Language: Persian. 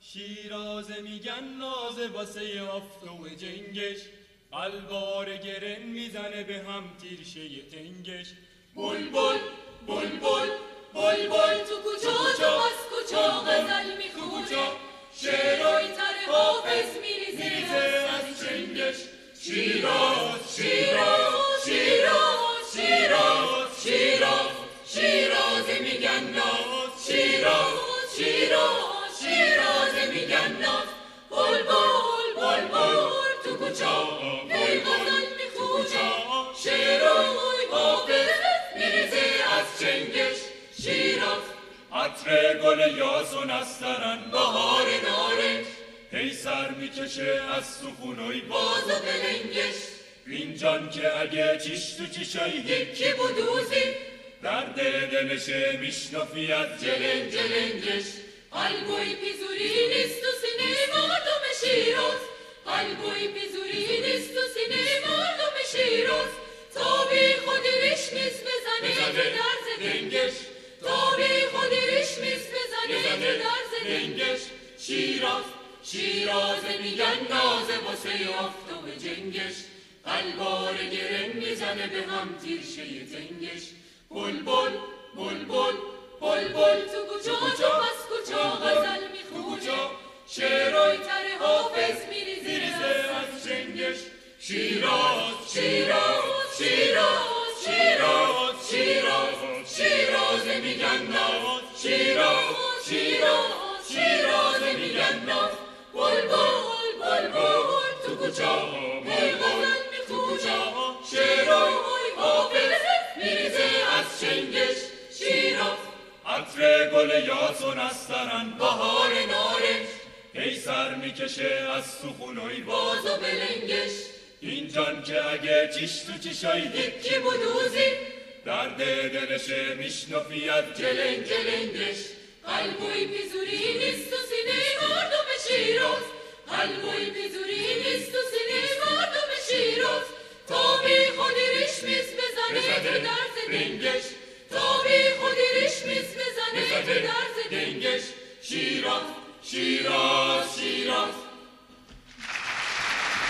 شیرازه میگن نازه واسه آفتو جنگش، الوار گرن میزنه به هم تیرشه تنگش. بلبل بلبل بلبل تو کجا از کجا غزل میخونه، شعرهای تر حافظ میریزه از چنگش. شیراز شیراز شیراز شیراز شیراز شیرازه میگن ناز، شیراز شیراز شیرازه میگن ناز. بلبل بلبل تو کجا غزل میخونه، شعرهای حافظ میریزه از چنگش. شیراز عطر گل یاس و نسترن بهار نارنج، هی سر میکشه از سخونوی باز و بلنگش. این جان که اگه چیش تو چیشای یکی بدوزی درد دلشه میشنفی از جلنگ جلنگش. قلبوی پیزوری نیست تو سینه مردم شیراز، قلبوی پیزوری نیست تو سینه مردم شیراز. تا بی خودی ریشمیز بزنه تو درز دنگش، تا بی خودی ریشمیز بزنه تو درز دنگش. شیراز شیرازه میگن نازه واسه آفتاب جنگش، الوار گرن میزنه به هم تیرشه تنگش. بلبل بلبل بلبل تو کجا از کجا غزل میخونه، شعرهای تر حافظ میریزه از چنگش. شیراز شیراز شیراز شیراز شیراز شیرازه میگن ناز، شیراز شیراز شیرازه میگن ناز. بلبل بلبل تو کجا غزل میخونه، شعرهای حافظ میریزه از چنگش. شیراز عطر گل یاس و نسترن بهار نارنج، هی سر میکشه از سخونوی باز و بلنگش. این جان که اگه چیش تو چیشای یکی بدوزی درد دلشه میشنفی از جلنگ جلنگش. قلبوی پیزوری نیست تو سینه مردم شیراز، قلبوی پیزوری نیست تو سینه مردم شیراز. تا بی خودی ریشمیز بزنه تو درز دنگش، تا بی خودی ریشمیز بزنه تو درز دنگش. شیراز شیراز